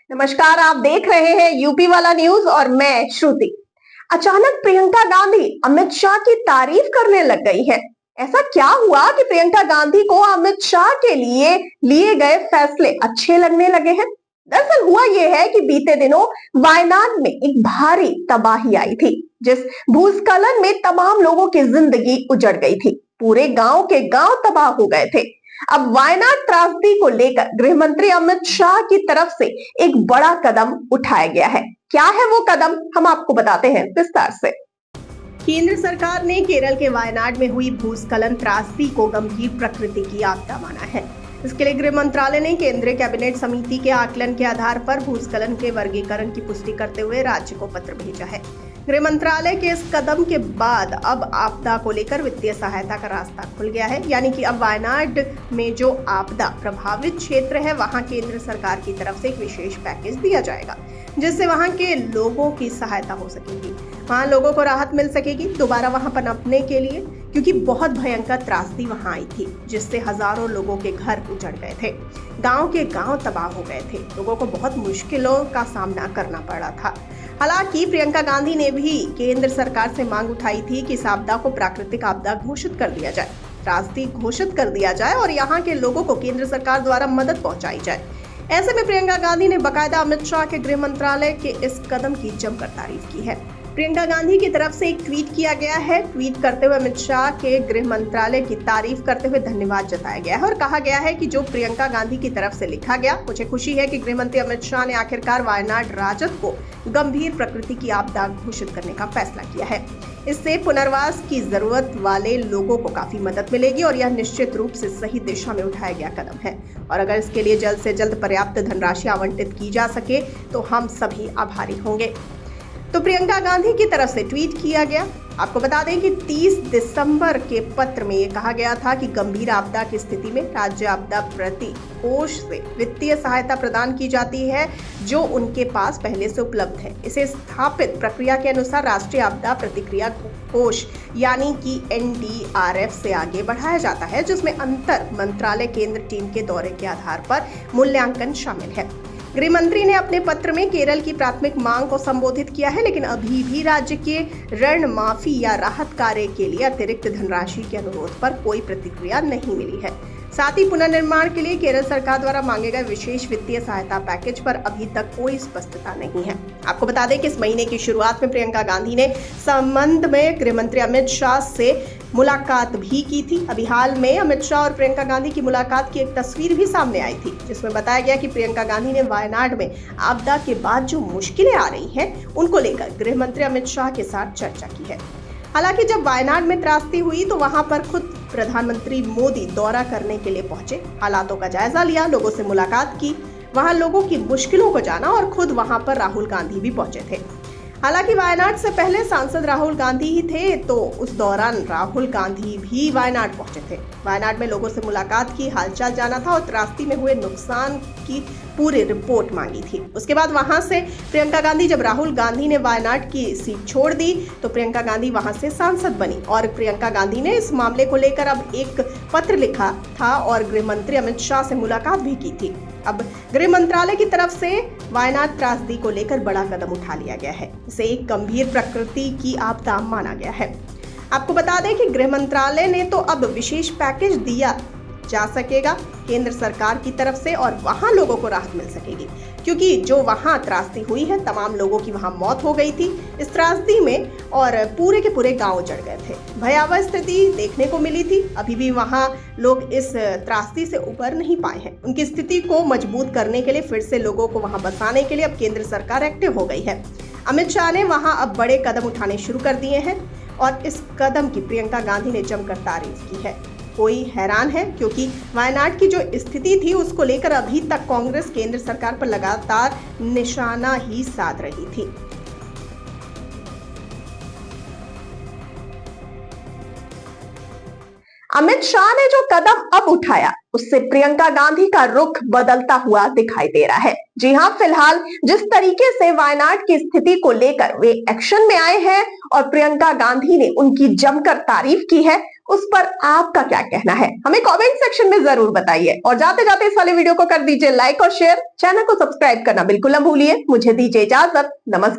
नमस्कार, आप देख रहे हैं यूपी वाला न्यूज और मैं श्रुति। अचानक प्रियंका गांधी अमित शाह की तारीफ करने लग गई है। ऐसा क्या हुआ कि प्रियंका गांधी को अमित शाह के लिए गए फैसले अच्छे लगने लगे हैं? दरअसल हुआ यह है कि बीते दिनों वायनाड में एक भारी तबाही आई थी, जिस भूस्खलन में तमाम लोगों की जिंदगी उजड़ गई थी। पूरे गांव के गांव तबाह हो गए थे। अब वायनाड त्रासदी को लेकर गृह मंत्री अमित शाह की तरफ से एक बड़ा कदम उठाया गया है। क्या है वो कदम, हम आपको बताते हैं विस्तार से। केंद्र सरकार ने केरल के वायनाड में हुई भूस्खलन त्रासदी को गंभीर प्रकृति की आपदा माना है। इसके लिए गृह मंत्रालय ने केंद्रीय कैबिनेट समिति के आकलन के आधार पर भूस्खलन के वर्गीकरण की पुष्टि करते हुए राज्य को पत्र भेजा है। गृह मंत्रालय के इस कदम के बाद अब आपदा को लेकर वित्तीय सहायता का रास्ता खुल गया है, यानी कि अब वायनाड में जो आपदा प्रभावित क्षेत्र है वहां केंद्र सरकार की तरफ से एक विशेष पैकेज दिया जाएगा, जिससे वहां के लोगों की सहायता हो सकेगी, वहां लोगों को राहत मिल सकेगी दोबारा वहां पनपने के लिए, क्योंकि बहुत भयंकर त्रासदी वहां आई थी, जिससे हजारों लोगों के घर उजड़ गए थे, गांव के गांव तबाह हो गए थे, लोगों को बहुत मुश्किलों का सामना करना पड़ा था। हालांकि प्रियंका गांधी ने भी केंद्र सरकार से मांग उठाई थी कि इस आपदा को प्राकृतिक आपदा घोषित कर दिया जाए, त्रासदी घोषित कर दिया जाए और यहाँ के लोगों को केंद्र सरकार द्वारा मदद पहुंचाई जाए। ऐसे में प्रियंका गांधी ने बाकायदा अमित शाह के गृह मंत्रालय के इस कदम की जमकर तारीफ की है। प्रियंका गांधी की तरफ से एक ट्वीट किया गया है। ट्वीट करते हुए अमित शाह के गृह मंत्रालय की तारीफ करते हुए धन्यवाद जताया गया है और कहा गया है कि जो प्रियंका गांधी की तरफ से लिखा गया, मुझे खुशी है कि गृह मंत्री अमित शाह ने आखिरकार वायनाड राजद को गंभीर प्रकृति की आपदा घोषित करने का फैसला किया है। इससे पुनर्वास की जरूरत वाले लोगों को काफी मदद मिलेगी और यह निश्चित रूप से सही दिशा में उठाया गया कदम है और अगर इसके लिए जल्द से जल्द पर्याप्त धनराशि आवंटित की जा सके तो हम सभी आभारी होंगे। तो प्रियंका गांधी की तरफ से ट्वीट किया गया। आपको बता दें कि 30 दिसंबर के पत्र में ये कहा गया था कि गंभीर आपदा की स्थिति में राज्य आपदा प्रति कोष से वित्तीय सहायता प्रदान की जाती है, जो उनके पास पहले से उपलब्ध है। इसे स्थापित प्रक्रिया के अनुसार राष्ट्रीय आपदा प्रतिक्रिया कोष यानी कि NDRF से आगे बढ़ाया जाता है, जिसमें अंतर मंत्रालय केंद्र टीम के दौरे के आधार पर मूल्यांकन शामिल है। गृह मंत्री ने अपने पत्र में केरल की प्राथमिक मांग को संबोधित किया है, लेकिन अभी भी राज्य के ऋण माफी या राहत कार्य के लिए अतिरिक्त धनराशि के अनुरोध पर कोई प्रतिक्रिया नहीं मिली है। साथ ही पुनर्निर्माण के लिए केरल सरकार द्वारा मांगे गए विशेष वित्तीय सहायता पैकेज पर अभी तक कोई स्पष्टता नहीं है। आपको बता दें कि इस महीने की शुरुआत में प्रियंका गांधी ने संबंध में गृह मंत्री अमित शाह से मुलाकात भी की थी। अभी हाल में अमित शाह और प्रियंका गांधी की मुलाकात की एक तस्वीर भी सामने आई थी, जिसमें बताया गया कि प्रियंका गांधी ने वायनाड में आपदा के बाद जो मुश्किलें आ रही हैं, उनको लेकर गृह मंत्री अमित शाह के साथ चर्चा की है। हालांकि जब वायनाड में त्रासदी हुई तो वहां पर खुद प्रधानमंत्री मोदी दौरा करने के लिए पहुंचे, हालातों का जायजा लिया, लोगों से मुलाकात की, वहां लोगों की मुश्किलों को जाना और खुद वहां पर राहुल गांधी भी पहुंचे थे। हालांकि वायनाड से पहले सांसद राहुल गांधी ही थे, तो उस दौरान राहुल गांधी भी वायनाड पहुंचे थे। वायनाड में लोगों से मुलाकात की, हालचाल जाना था और त्रासदी में हुए नुकसान की पूरी रिपोर्ट मांगी थी। उसके बाद वहां से प्रियंका गांधी, जब राहुल गांधी ने वायनाड की सीट छोड़ दी तो प्रियंका गांधी वहां से सांसद बनी और प्रियंका गांधी ने इस मामले को लेकर अब एक पत्र लिखा था और गृह मंत्री अमित शाह से मुलाकात भी की थी। अब गृह मंत्रालय की तरफ से वायनाड त्रासदी को लेकर बड़ा कदम उठा लिया गया है। इसे एक गंभीर प्रकृति की आपदा माना गया है। आपको बता दें कि गृह मंत्रालय ने तो अब विशेष पैकेज दिया जा सकेगा केंद्र सरकार की तरफ से और वहां लोगों को राहत मिल सकेगी, क्योंकि जो वहां त्रासदी हुई है, तमाम लोगों की वहां मौत हो गई थी इस त्रासदी में और पूरे के पूरे गांव उजड़ गए थे। भयावह स्थिति देखने को मिली थी। अभी भी वहां लोग इस त्रासदी से उबर नहीं पाए हैं। उनकी स्थिति को मजबूत करने के लिए फिर से लोगों को वहां बसाने के लिए अब केंद्र सरकार एक्टिव हो गई है। अमित शाह ने वहां अब बड़े कदम उठाने शुरू कर दिए हैं और इस कदम की प्रियंका गांधी ने जमकर तारीफ की है। कोई हैरान है, क्योंकि वायनाड की जो स्थिति थी उसको लेकर अभी तक कांग्रेस केंद्र सरकार पर लगातार निशाना ही साध रही थी। अमित शाह ने जो कदम अब उठाया उससे प्रियंका गांधी का रुख बदलता हुआ दिखाई दे रहा है। जी हां, फिलहाल जिस तरीके से वायनाड की स्थिति को लेकर वे एक्शन में आए हैं और प्रियंका गांधी ने उनकी जमकर तारीफ की है, उस पर आपका क्या कहना है, हमें कमेंट सेक्शन में जरूर बताइए। और जाते जाते इस वाले वीडियो को कर दीजिए लाइक और शेयर, चैनल को सब्सक्राइब करना बिल्कुल न भूलिए। मुझे दीजिए इजाजत, नमस्कार।